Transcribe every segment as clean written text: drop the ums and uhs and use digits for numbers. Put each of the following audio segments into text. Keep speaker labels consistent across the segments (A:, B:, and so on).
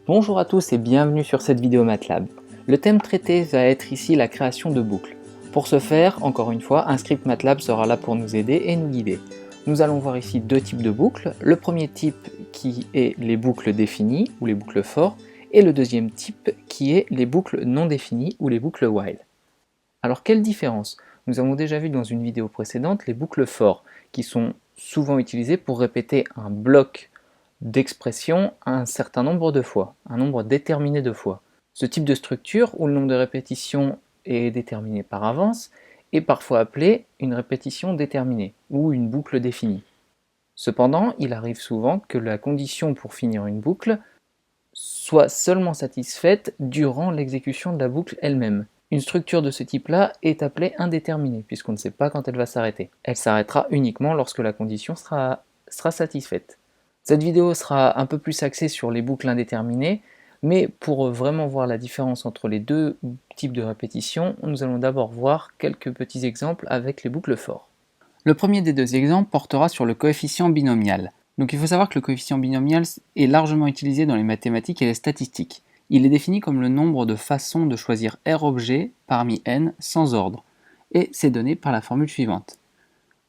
A: Bonjour à tous et bienvenue sur cette vidéo MATLAB. Le thème traité va être ici la création de boucles. Pour ce faire, encore une fois, un script MATLAB sera là pour nous aider et nous guider. Nous allons voir ici deux types de boucles. Le premier type qui est les boucles définies ou les boucles for, et le deuxième type qui est les boucles non définies ou les boucles while. Alors quelle différence? Nous avons déjà vu dans une vidéo précédente les boucles for qui sont souvent utilisées pour répéter un bloc d'expression un certain nombre de fois, un nombre déterminé de fois. Ce type de structure, où le nombre de répétitions est déterminé par avance, est parfois appelé une répétition déterminée, ou une boucle définie. Cependant, il arrive souvent que la condition pour finir une boucle soit seulement satisfaite durant l'exécution de la boucle elle-même. Une structure de ce type-là est appelée indéterminée, puisqu'on ne sait pas quand elle va s'arrêter. Elle s'arrêtera uniquement lorsque la condition sera satisfaite. Cette vidéo sera un peu plus axée sur les boucles indéterminées, mais pour vraiment voir la différence entre les deux types de répétitions, nous allons d'abord voir quelques petits exemples avec les boucles for. Le premier des deux exemples portera sur le coefficient binomial. Donc il faut savoir que le coefficient binomial est largement utilisé dans les mathématiques et les statistiques. Il est défini comme le nombre de façons de choisir R objets parmi n sans ordre, et c'est donné par la formule suivante.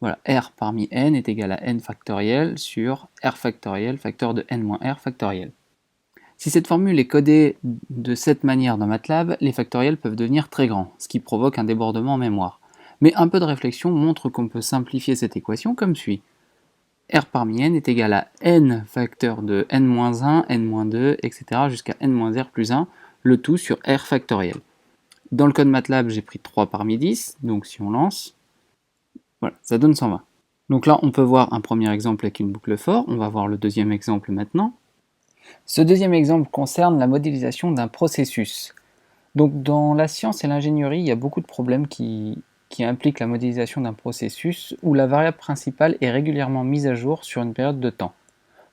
A: Voilà, R parmi n est égal à n factoriel sur R factoriel facteur de n moins R factoriel. Si cette formule est codée de cette manière dans MATLAB, les factoriels peuvent devenir très grands, ce qui provoque un débordement en mémoire. Mais un peu de réflexion montre qu'on peut simplifier cette équation comme suit. R parmi n est égal à n facteur de n-1, n-2, etc. jusqu'à n-r plus 1, le tout sur R factoriel. Dans le code MATLAB, j'ai pris 3 parmi 10, donc si on lance, voilà, ça donne 120. Donc là, on peut voir un premier exemple avec une boucle for, on va voir le deuxième exemple maintenant. Ce deuxième exemple concerne la modélisation d'un processus. Donc dans la science et l'ingénierie, il y a beaucoup de problèmes qui impliquent la modélisation d'un processus où la variable principale est régulièrement mise à jour sur une période de temps.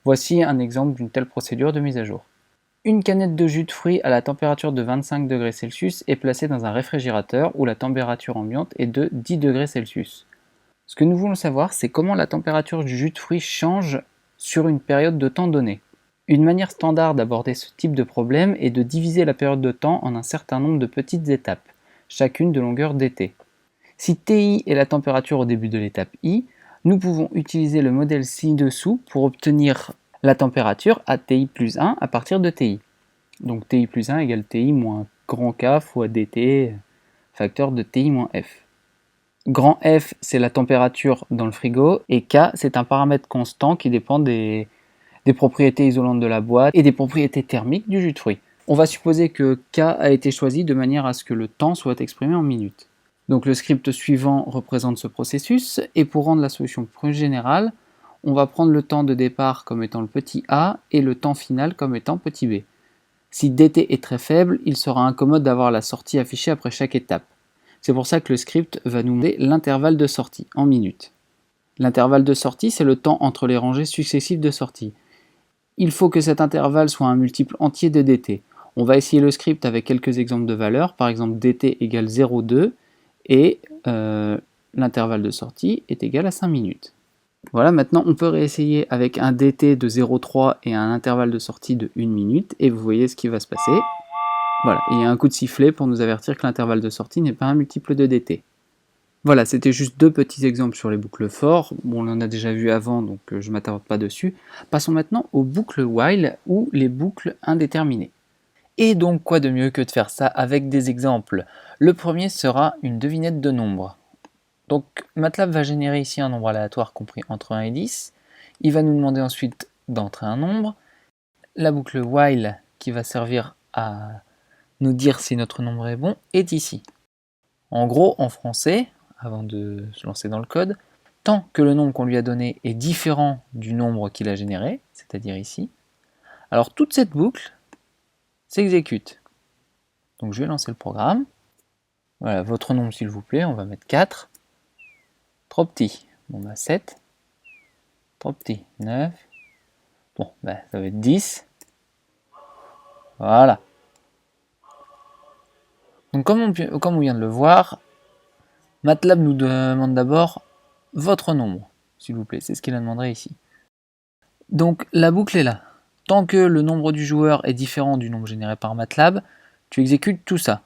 A: Voici un exemple d'une telle procédure de mise à jour. Une canette de jus de fruits à la température de 25 degrés Celsius est placée dans un réfrigérateur où la température ambiante est de 10 degrés Celsius. Ce que nous voulons savoir, c'est comment la température du jus de fruits change sur une période de temps donnée. Une manière standard d'aborder ce type de problème est de diviser la période de temps en un certain nombre de petites étapes, chacune de longueur dt. Si Ti est la température au début de l'étape I, nous pouvons utiliser le modèle ci-dessous pour obtenir la température à Ti plus 1 à partir de Ti. Donc Ti plus 1 égale Ti moins grand K fois dt, facteur de Ti moins F. Grand F, c'est la température dans le frigo, et K, c'est un paramètre constant qui dépend des propriétés isolantes de la boîte et des propriétés thermiques du jus de fruits. On va supposer que K a été choisi de manière à ce que le temps soit exprimé en minutes. Donc le script suivant représente ce processus, et pour rendre la solution plus générale, on va prendre le temps de départ comme étant le petit a et le temps final comme étant petit b. Si dt est très faible, il sera incommode d'avoir la sortie affichée après chaque étape. C'est pour ça que le script va nous demander l'intervalle de sortie en minutes. L'intervalle de sortie, c'est le temps entre les rangées successives de sortie. Il faut que cet intervalle soit un multiple entier de dt. On va essayer le script avec quelques exemples de valeurs, par exemple dt égale 0,2 et l'intervalle de sortie est égal à 5 minutes. Voilà, maintenant on peut réessayer avec un dt de 0,3 et un intervalle de sortie de 1 minute, et vous voyez ce qui va se passer. Voilà, il y a un coup de sifflet pour nous avertir que l'intervalle de sortie n'est pas un multiple de dt. Voilà, c'était juste deux petits exemples sur les boucles for. Bon, on en a déjà vu avant, donc je ne m'attarde pas dessus. Passons maintenant aux boucles while ou les boucles indéterminées. Et donc quoi de mieux que de faire ça avec des exemples? Le premier sera une devinette de nombres. Donc MATLAB va générer ici un nombre aléatoire compris entre 1 et 10. Il va nous demander ensuite d'entrer un nombre. La boucle while qui va servir à nous dire si notre nombre est bon est ici. En gros, en français, avant de se lancer dans le code, tant que le nombre qu'on lui a donné est différent du nombre qu'il a généré, c'est-à-dire ici, alors toute cette boucle s'exécute. Donc je vais lancer le programme. Voilà, votre nombre s'il vous plaît, on va mettre 4. Trop petit. Bon bah 7. Trop petit. 9. Bon, bah ça va être 10. Voilà. Donc comme on vient de le voir, MATLAB nous demande d'abord votre nombre, s'il vous plaît. C'est ce qu'il a demandé ici. Donc la boucle est là. tant que le nombre du joueur est différent du nombre généré par MATLAB, tu exécutes tout ça.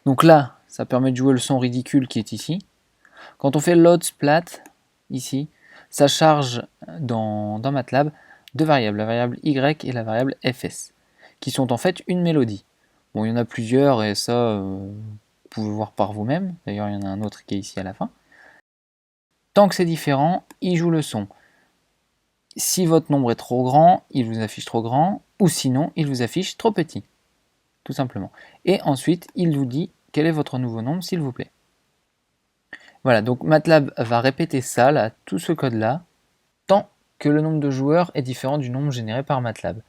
A: Donc là, ça permet de jouer le son ridicule qui est ici. Quand on fait load splat, ici, ça charge dans MATLAB deux variables, la variable y et la variable fs, qui sont en fait une mélodie. Bon, il y en a plusieurs et ça, vous pouvez voir par vous-même. D'ailleurs, il y en a un autre qui est ici à la fin. Tant que c'est différent, il joue le son. Si votre nombre est trop grand, il vous affiche trop grand, ou sinon, il vous affiche trop petit, tout simplement. Et ensuite, il vous dit quel est votre nouveau nombre, s'il vous plaît. Voilà, donc MATLAB va répéter ça, là, tout ce code-là, tant que le nombre de joueurs est différent du nombre généré par MATLAB.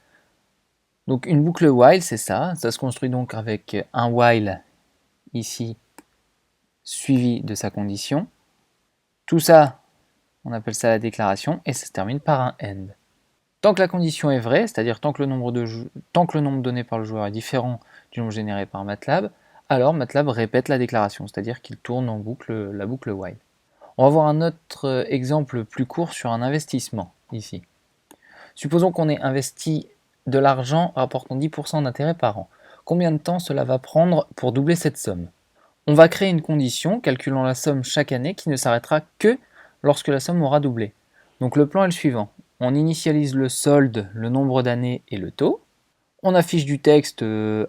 A: Donc une boucle while, c'est ça se construit donc avec un while, ici, suivi de sa condition. Tout ça, on appelle ça la déclaration, et ça se termine par un end. Tant que la condition est vraie, c'est-à-dire tant que le nombre donné par le joueur est différent du nombre généré par MATLAB, alors MATLAB répète la déclaration, c'est-à-dire qu'il tourne en boucle la boucle while. On va voir un autre exemple plus court sur un investissement, ici. Supposons qu'on ait investi de l'argent rapportant 10% d'intérêt par an. Combien de temps cela va prendre pour doubler cette somme? On va créer une condition calculant la somme chaque année qui ne s'arrêtera que lorsque la somme aura doublé. Donc le plan est le suivant. On initialise le solde, le nombre d'années et le taux. On affiche du texte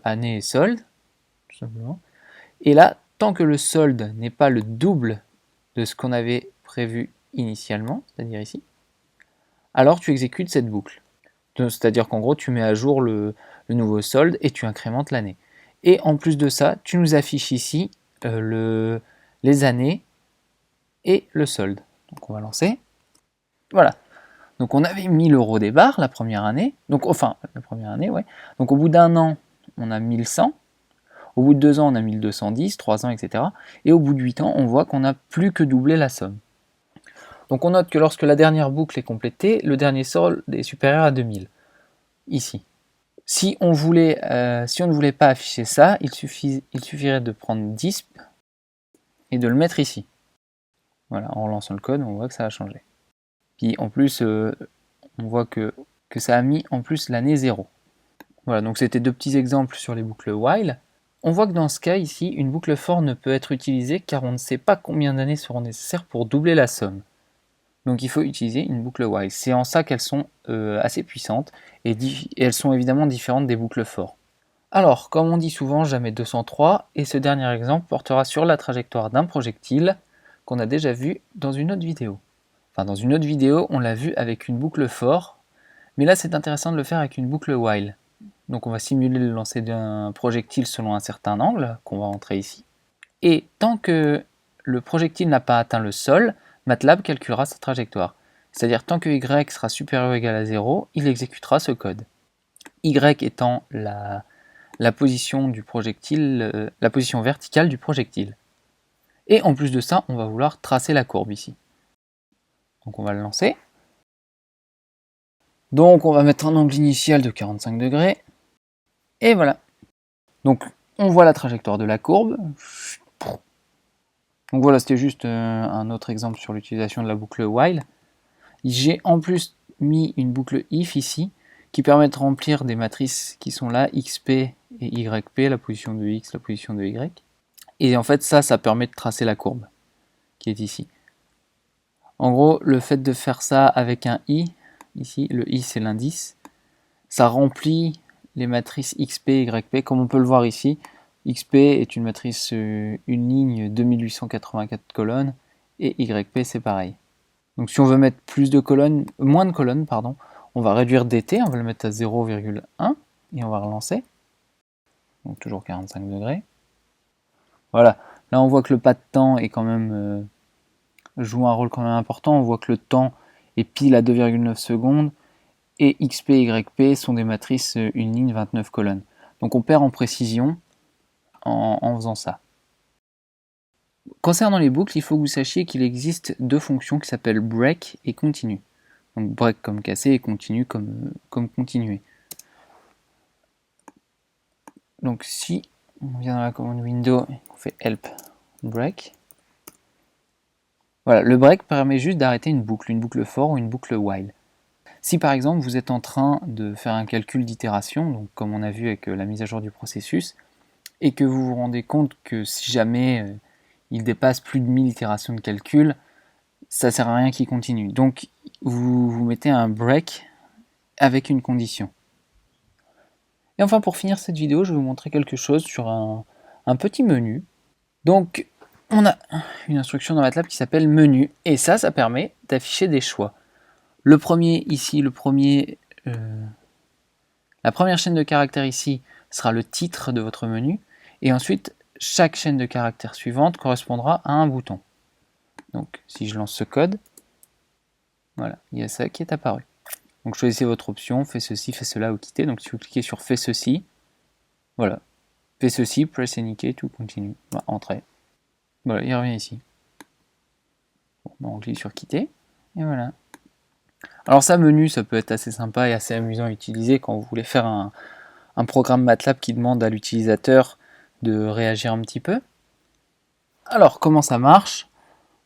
A: année et solde, tout simplement. Et là, tant que le solde n'est pas le double de ce qu'on avait prévu initialement, c'est-à-dire ici, alors tu exécutes cette boucle. C'est-à-dire qu'en gros, tu mets à jour le nouveau solde et tu incrémentes l'année. Et en plus de ça, tu nous affiches ici les années et le solde. Donc on va lancer. Voilà. Donc on avait 1000 € des barres la première année. Donc la première année, ouais. Donc au bout d'un an, on a 1100. Au bout de 2 ans, on a 1210, 3 ans, etc. Et au bout de 8 ans, on voit qu'on n'a plus que doublé la somme. Donc on note que lorsque la dernière boucle est complétée, le dernier solde est supérieur à 2000. Ici. Si on ne voulait pas afficher ça, il suffirait de prendre disp et de le mettre ici. Voilà, en relançant le code, on voit que ça a changé. Puis en plus, on voit que ça a mis en plus l'année 0. Voilà, donc c'était deux petits exemples sur les boucles while. On voit que dans ce cas ici, une boucle for ne peut être utilisée car on ne sait pas combien d'années seront nécessaires pour doubler la somme. Donc il faut utiliser une boucle while. C'est en ça qu'elles sont assez puissantes et elles sont évidemment différentes des boucles for. Alors, comme on dit souvent, jamais 203, et ce dernier exemple portera sur la trajectoire d'un projectile qu'on a déjà vu dans une autre vidéo. Enfin, dans une autre vidéo, on l'a vu avec une boucle for, mais là c'est intéressant de le faire avec une boucle while. Donc on va simuler le lancer d'un projectile selon un certain angle, qu'on va entrer ici. Et tant que le projectile n'a pas atteint le sol, MATLAB calculera sa trajectoire. C'est-à-dire tant que y sera supérieur ou égal à 0, il exécutera ce code. Y étant la position du projectile, la position verticale du projectile. Et en plus de ça, on va vouloir tracer la courbe ici. Donc on va le lancer. Donc on va mettre un angle initial de 45 degrés. Et voilà. Donc on voit la trajectoire de la courbe. Donc voilà, c'était juste un autre exemple sur l'utilisation de la boucle while. J'ai en plus mis une boucle if ici, qui permet de remplir des matrices qui sont là, xp et yp, la position de x, la position de y. Et en fait, ça permet de tracer la courbe, qui est ici. En gros, le fait de faire ça avec un i, ici, le i c'est l'indice, ça remplit les matrices xp et yp, comme on peut le voir ici. XP est une matrice, une ligne 2884 colonnes, et YP c'est pareil. Donc si on veut mettre moins de colonnes, on va réduire DT, on va le mettre à 0,1, et on va relancer. Donc toujours 45 degrés. Voilà, là on voit que le pas de temps est quand même joue un rôle quand même important. On voit que le temps est pile à 2,9 secondes, et XP et YP sont des matrices, une ligne 29 colonnes. Donc on perd en précision en faisant ça. Concernant les boucles, il faut que vous sachiez qu'il existe deux fonctions qui s'appellent break et continue. Donc break comme casser et continue comme continuer. Donc si on vient dans la commande window et qu'on fait help break, voilà, le break permet juste d'arrêter une boucle for ou une boucle while. Si par exemple vous êtes en train de faire un calcul d'itération, donc comme on a vu avec la mise à jour du processus, et que vous vous rendez compte que si jamais il dépasse plus de 1000 itérations de calcul, ça sert à rien qu'il continue. Donc vous mettez un break avec une condition. Et enfin pour finir cette vidéo, je vais vous montrer quelque chose sur un petit menu. Donc on a une instruction dans MATLAB qui s'appelle menu, et ça permet d'afficher des choix. Le premier ici, la première chaîne de caractères ici sera le titre de votre menu, et ensuite chaque chaîne de caractères suivante correspondra à un bouton. Donc si je lance ce code, voilà, il y a ça qui est apparu. Donc choisissez votre option, fais ceci, fais cela ou quitter. Donc si vous cliquez sur fais ceci, voilà, fais ceci, press any to continue, voilà, entrez. Voilà, il revient ici. Bon, on clique sur quitter, et voilà. Alors ça, menu, ça peut être assez sympa et assez amusant à utiliser quand vous voulez faire un programme MATLAB qui demande à l'utilisateur de réagir un petit peu. Alors, comment ça marche?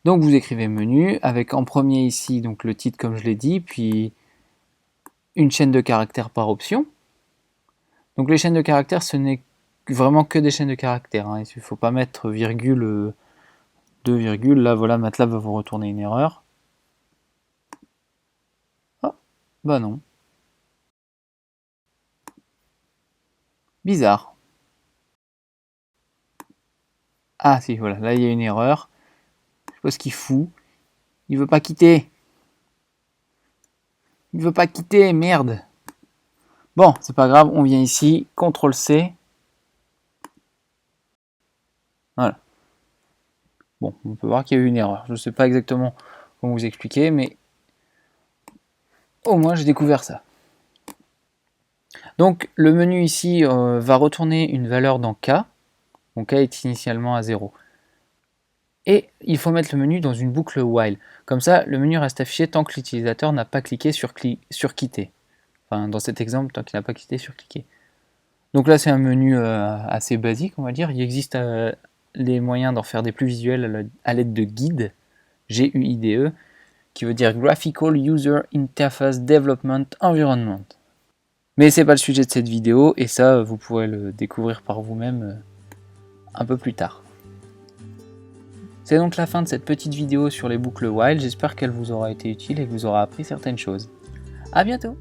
A: Donc vous écrivez menu, avec en premier ici donc le titre comme je l'ai dit, puis une chaîne de caractères par option. Donc les chaînes de caractères, ce n'est vraiment que des chaînes de caractères, hein. Il ne faut pas mettre virgule, deux virgules, là voilà, MATLAB va vous retourner une erreur. Ah, bah non. Bizarre. Ah si, voilà, là il y a une erreur. Je sais pas ce qu'il fout. Il veut pas quitter. Il veut pas quitter, merde. Bon, c'est pas grave, on vient ici, CTRL-C. Voilà. Bon, on peut voir qu'il y a eu une erreur. Je ne sais pas exactement comment vous expliquer, mais au moins j'ai découvert ça. Donc le menu ici va retourner une valeur dans K. Donc K est initialement à 0. Et il faut mettre le menu dans une boucle while. Comme ça, le menu reste affiché tant que l'utilisateur n'a pas cliqué sur quitter. Enfin, dans cet exemple, tant qu'il n'a pas cliqué sur cliquer. Donc là, c'est un menu assez basique, on va dire. Il existe les moyens d'en faire des plus visuels à l'aide de guide, G-U-I-D-E, qui veut dire Graphical User Interface Development Environment. Mais c'est pas le sujet de cette vidéo, et ça, vous pourrez le découvrir par vous-même un peu plus tard. C'est donc la fin de cette petite vidéo sur les boucles while, j'espère qu'elle vous aura été utile et que vous aura appris certaines choses. A bientôt!